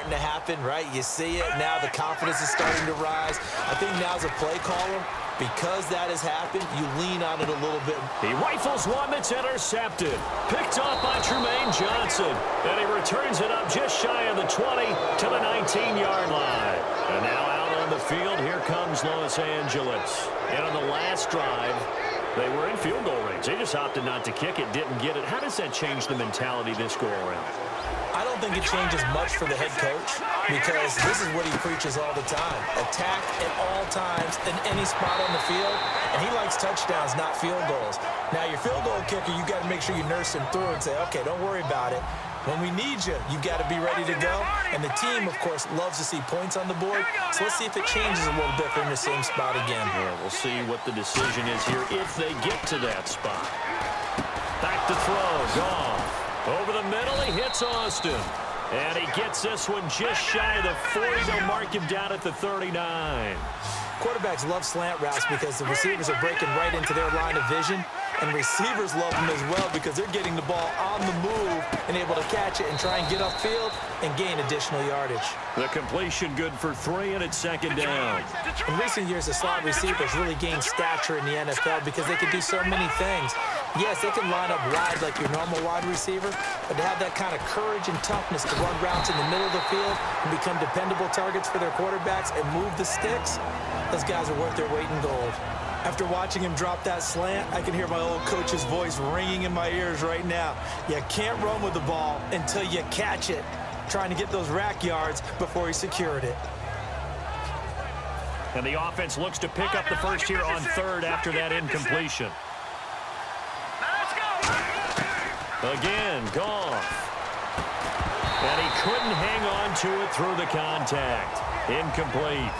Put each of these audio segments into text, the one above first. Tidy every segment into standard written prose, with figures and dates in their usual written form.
starting to happen, right? You see it. Now the confidence is starting to rise. I think now as a play caller, because that has happened, you lean on it a little bit. He rifles one that's intercepted. Picked off by Trumaine Johnson. And he returns it up just shy of the 20 to the 19-yard line. And now out on the field, here comes Los Angeles. And on the last drive, they were in field goal range. They just opted not to kick it, didn't get it. How does that change the mentality this go-around? I don't think it changes much for the head coach because this is what he preaches all the time. Attack at all times in any spot on the field, and he likes touchdowns, not field goals. Now, your field goal kicker, you got to make sure you nurse him through and say, okay, don't worry about it. When we need you, you got to be ready to go. And the team, of course, loves to see points on the board. So let's see if it changes a little bit if they're in the same spot again. Yeah, we'll see what the decision is here if they get to that spot. Back to throw, Goff. Over the middle, he hits Austin. And he gets this one just shy of the 40. They'll mark him down at the 39. Quarterbacks love slant routes because the receivers are breaking right into their line of vision. And receivers love them as well because they're getting the ball on the move and able to catch it and try and get upfield and gain additional yardage. The completion good for 3, and it's second down. In recent years, the slot receivers really gained stature in the NFL because they can do so many things. Yes, they can line up wide like your normal wide receiver, but to have that kind of courage and toughness to run routes in the middle of the field and become dependable targets for their quarterbacks and move the sticks, those guys are worth their weight in gold. After watching him drop that slant, I can hear my old coach's voice ringing in my ears right now. You can't run with the ball until you catch it. Trying to get those rack yards before he secured it. And the offense looks to pick up the first here on third after that incompletion. Again, Goff. And he couldn't hang on to it through the contact. Incomplete.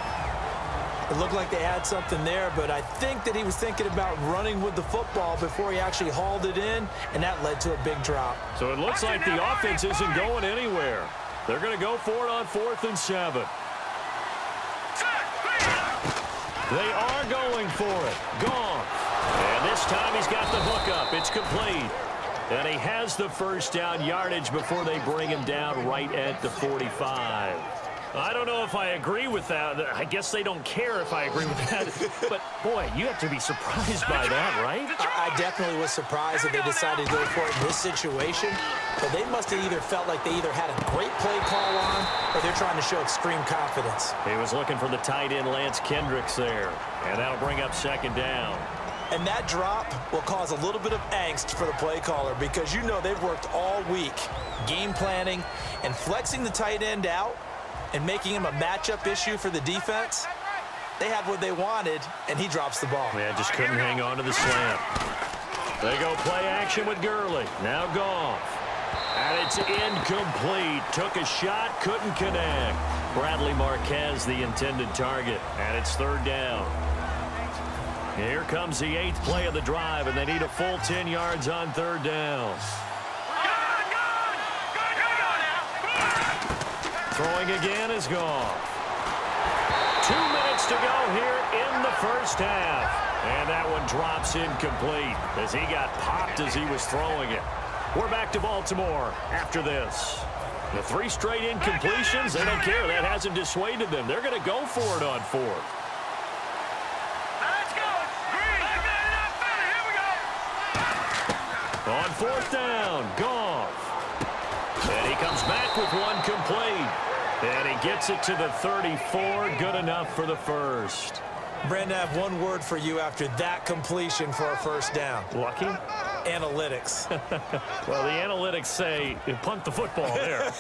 It looked like they had something there, but I think that he was thinking about running with the football before he actually hauled it in, and that led to a big drop. So it looks like the offense isn't going anywhere. They're going to go for it on 4th and 7. They are going for it. Goff. And this time he's got the hook up. It's complete. And he has the first down yardage before they bring him down right at the 45. I don't know if I agree with that. I guess they don't care if I agree with that. But, boy, you have to be surprised by that, right? I definitely was surprised that they decided to go for it in this situation. But they must have either felt like they either had a great play call on or they're trying to show extreme confidence. He was looking for the tight end, Lance Kendricks, there. And that'll bring up second down. And that drop will cause a little bit of angst for the play caller because you know they've worked all week game planning and flexing the tight end out and making him a matchup issue for the defense. They had what they wanted, and he drops the ball. Yeah, just couldn't hang on to the slant. They go play action with Gurley. Now Goff. And it's incomplete. Took a shot, couldn't connect. Bradley Marquez, the intended target, and it's third down. Here comes the 8th play of the drive, and they need a full 10 yards on third down. Throwing again is Goff. 2 minutes to go here in the first half. And that one drops incomplete as he got popped as he was throwing it. We're back to Baltimore after this. The 3 straight incompletions, they don't care. That hasn't dissuaded them. They're going to go for it on 4th. On 4th down, Goff. And he comes back with one complete. And he gets it to the 34. Good enough for the first. Brandon, I have one word for you after that completion for a first down. Lucky? Analytics. Well, the analytics say punt the football there.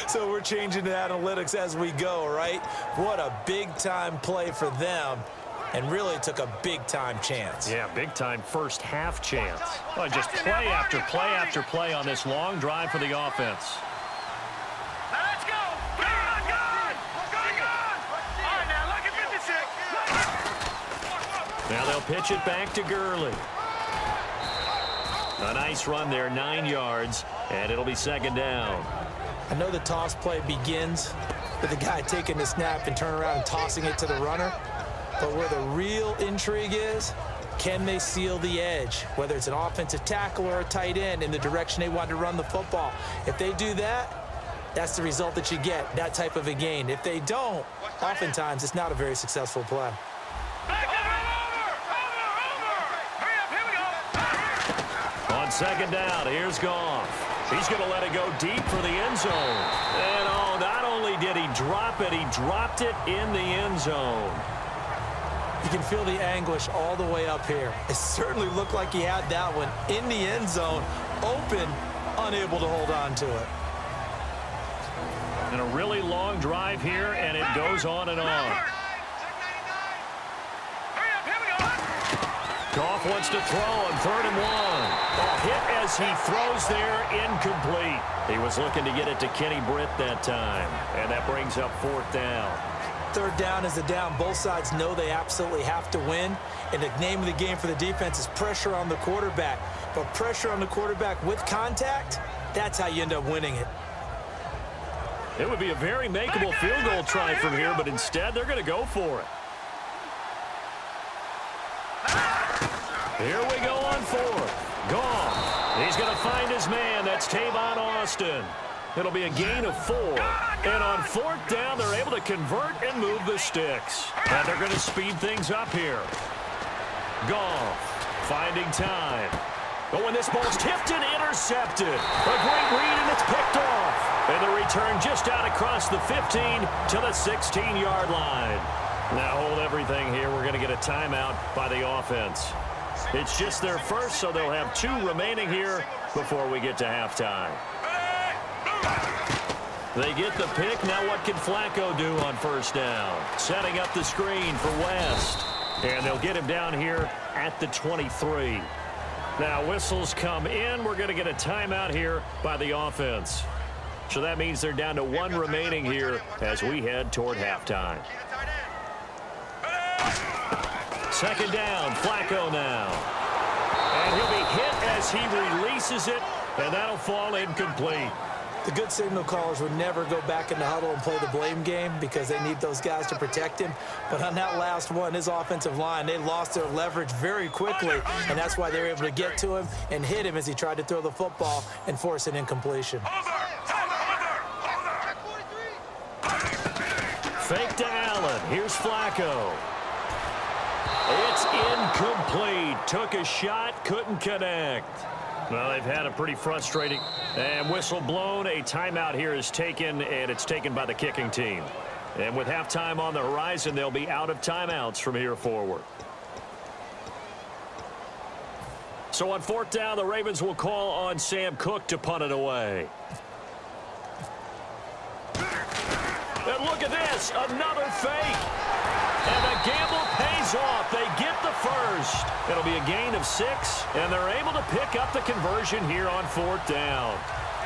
So we're changing to analytics as we go, right? What a big-time play for them, and really took a big-time chance. Yeah, big-time first half chance. Oh, just play after play after play on this long drive for the offense. Let's go! Good! All right, now, look at 56. Now they'll pitch it back to Gurley. A nice run there, 9 yards, and it'll be second down. I know the toss play begins with the guy taking the snap and turning around and tossing it to the runner. But where the real intrigue is Can they seal the edge, whether it's an offensive tackle or a tight end, in the direction they want to run the football? If they do that, that's the result that you get, that type of a gain. If they don't, oftentimes it's not a very successful play. On second down, here's Goff. He's going to let it go deep for the end zone. And oh, not only did he drop it, he dropped it in the end zone. You can feel the anguish all the way up here. It certainly looked like he had that one in the end zone, open, unable to hold on to it. And a really long drive here, and it goes on and on. Goff wants to throw on 3rd and 1. A hit as he throws there, incomplete. He was looking to get it to Kenny Britt that time, and that brings up 4th down. 3rd down is a down. Both sides know they absolutely have to win, and the name of the game for the defense is pressure on the quarterback. But pressure on the quarterback with contact, that's how you end up winning it. It would be a very makeable field goal try from here, but instead they're going to go for it. Here we go on 4th. Goff. He's going to find his man. That's Tavon Austin. It'll be a gain of 4. And on 4th down, they're able to convert and move the sticks. And they're going to speed things up here. Goff finding time. But when this ball's tipped and intercepted, a great read, and it's picked off. And the return just out across the 15 to the 16-yard line. Now hold everything here. We're going to get a timeout by the offense. It's just their first, so they'll have 2 remaining here before we get to halftime. They get the pick. Now what can Flacco do on 1st down? Setting up the screen for West. And they'll get him down here at the 23. Now whistles come in. We're going to get a timeout here by the offense. So that means they're down to 1 remaining here as we head toward halftime. 2nd down, Flacco now. And he'll be hit as he releases it, and that'll fall incomplete. The good signal callers would never go back in the huddle and play the blame game because they need those guys to protect him. But on that last one, his offensive line, they lost their leverage very quickly, and that's why they were able to get to him and hit him as he tried to throw the football and force an incompletion. Fake to Allen. Here's Flacco. It's incomplete. Took a shot, couldn't connect. Well, they've had a pretty frustrating and whistle blown. A timeout here is taken, and it's taken by the kicking team. And with halftime on the horizon, they'll be out of timeouts from here forward. So on 4th down, the Ravens will call on Sam Cook to punt it away. And look at this, another fake. And the gamble pays off. They get the first. It'll be a gain of 6, and they're able to pick up the conversion here on 4th down.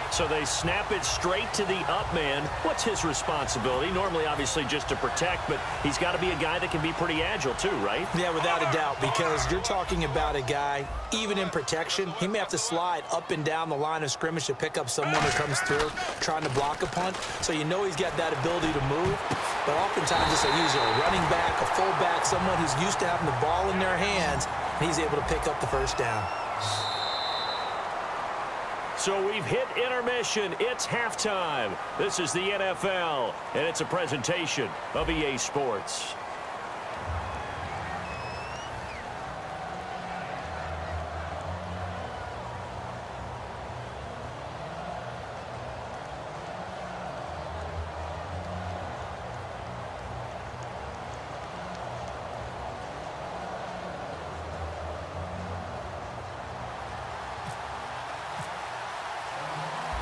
So they snap it straight to the up man. What's his responsibility? Normally, obviously, just to protect, but he's got to be a guy that can be pretty agile too, right? Yeah, without a doubt, because you're talking about a guy, even in protection, he may have to slide up and down the line of scrimmage to pick up someone who comes through trying to block a punt. So you know he's got that ability to move, but oftentimes it's usually a running back, a fullback, someone who's used to having the ball in their hands, and he's able to pick up the first down. So we've hit intermission. It's halftime. This is the NFL, and it's a presentation of EA Sports.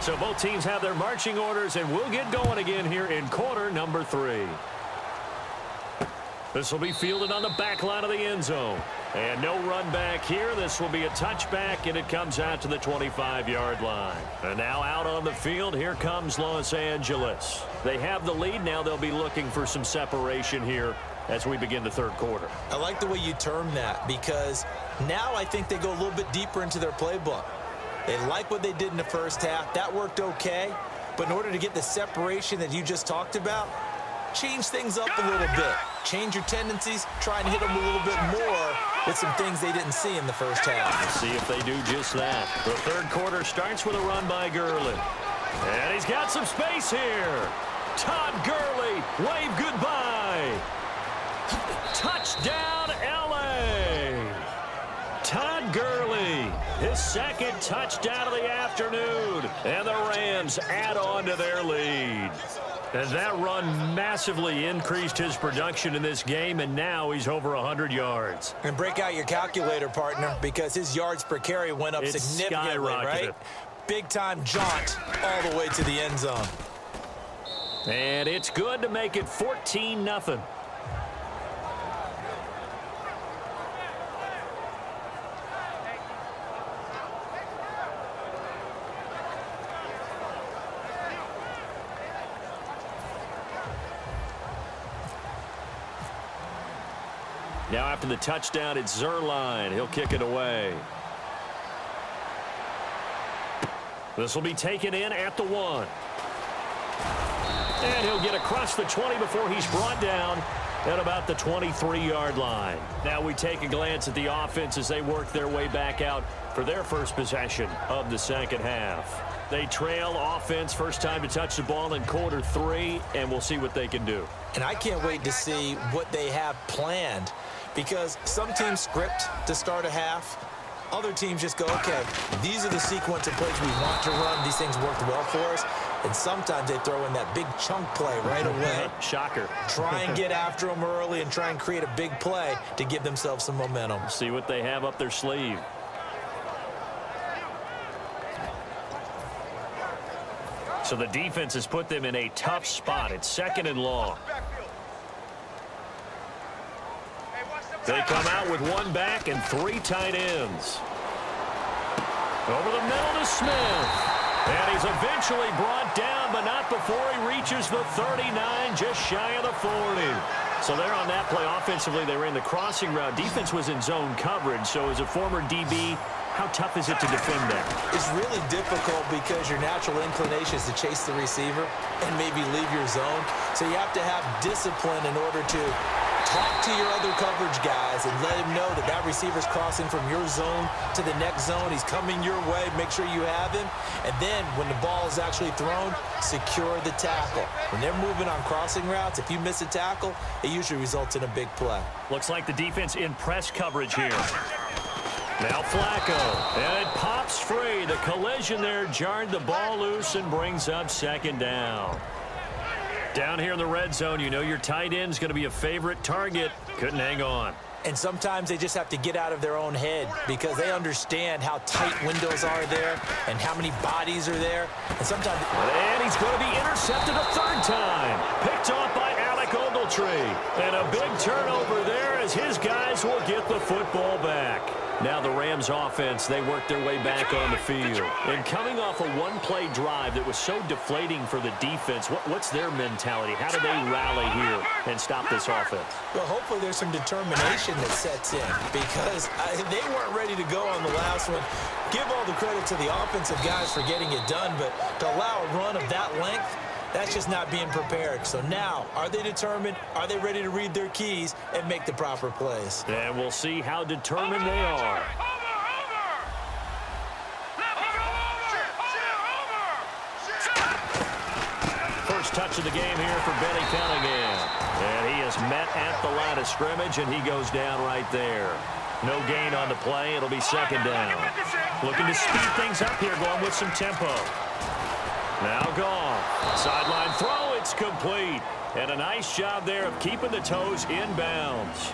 So both teams have their marching orders, and we'll get going again here in quarter number 3. This will be fielded on the back line of the end zone. And no run back here. This will be a touchback, and it comes out to the 25-yard line. And now out on the field, here comes Los Angeles. They have the lead. Now they'll be looking for some separation here as we begin the 3rd quarter. I like the way you term that, because now I think they go a little bit deeper into their playbook. They like what they did in the first half. That worked okay. But in order to get the separation that you just talked about, change things up a little bit. Change your tendencies, try and hit them a little bit more, with some things they didn't see in the first half. Let's see if they do just that. The third quarter starts with a run by Gurley. And he's got some space here. Todd Gurley, wave goodbye. Touchdown, L.A. Todd Gurley, his second touchdown of the afternoon. And the Rams add on to their lead. And that run massively increased his production in this game, and now he's over 100 yards. And break out your calculator, partner, because his yards per carry went up significantly, right? Big-time jaunt all the way to the end zone. And it's good to make it 14-0. Now after the touchdown, it's Zerline. He'll kick it away. This will be taken in at the 1. And he'll get across the 20 before he's brought down at about the 23-yard line. Now we take a glance at the offense as they work their way back out for their first possession of the second half. They trail offense, first time to touch the ball in quarter 3, and we'll see what they can do. And I can't wait to see what they have planned, because some teams script to start a half. Other teams just go, okay, these are the sequence of plays we want to run. These things worked well for us. And sometimes they throw in that big chunk play right away. Shocker. Try and get after them early and try and create a big play to give themselves some momentum. See what they have up their sleeve. So the defense has put them in a tough spot. It's 2nd and long. They come out with 1 back and 3 tight ends. Over the middle to Smith. And he's eventually brought down, but not before he reaches the 39, just shy of the 40. So they're on that play offensively. They ran the crossing route. Defense was in zone coverage. So as a former DB, how tough is it to defend that? It's really difficult because your natural inclination is to chase the receiver and maybe leave your zone. So you have to have discipline in order to talk to your other coverage guys and let him know that that receiver's crossing from your zone to the next zone. He's coming your way. Make sure you have him. And then when the ball is actually thrown, secure the tackle. When they're moving on crossing routes, if you miss a tackle, it usually results in a big play. Looks like the defense in press coverage here. Now Flacco, and it pops free. The collision there jarred the ball loose and brings up 2nd down. Down here in the red zone, you know your tight end's going to be a favorite target. Couldn't hang on. And sometimes they just have to get out of their own head because they understand how tight windows are there and how many bodies are there. And sometimes... And he's going to be intercepted a 3rd time. Picked off by Alec Ogletree. And a big turnover there as his guys will get the football back. Now the Rams offense, they work their way back on the field. And coming off a 1-play drive that was so deflating for the defense, what's their mentality? How do they rally here and stop this offense? Well, hopefully there's some determination that sets in because they weren't ready to go on the last one. Give all the credit to the offensive guys for getting it done, but to allow a run of that length, that's just not being prepared. So now, are they determined? Are they ready to read their keys and make the proper plays? And we'll see how determined they are. First touch of the game here for Benny Cunningham. And he is met at the line of scrimmage, and he goes down right there. No gain on the play. It'll be 2nd down. Looking to speed things up here, going with some tempo. Now gone. Sideline throw, it's complete. And a nice job there of keeping the toes in bounds.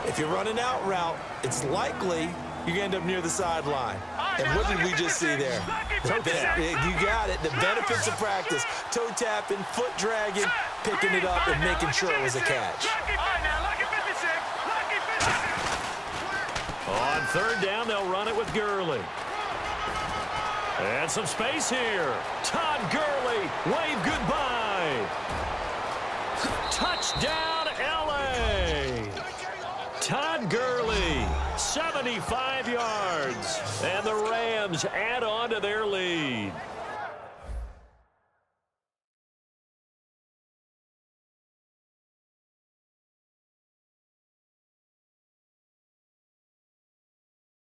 If you're running out route, it's likely you're going to end up near the sideline. And what did we just see there? You got it. The benefits of practice. Toe tapping, foot dragging, picking it up, and making sure it was a catch. On 3rd down, they'll run it with Gurley. And some space here. Todd Gurley, wave goodbye. Touchdown, L.A. Todd Gurley, 75 yards. And the Rams add on to their lead.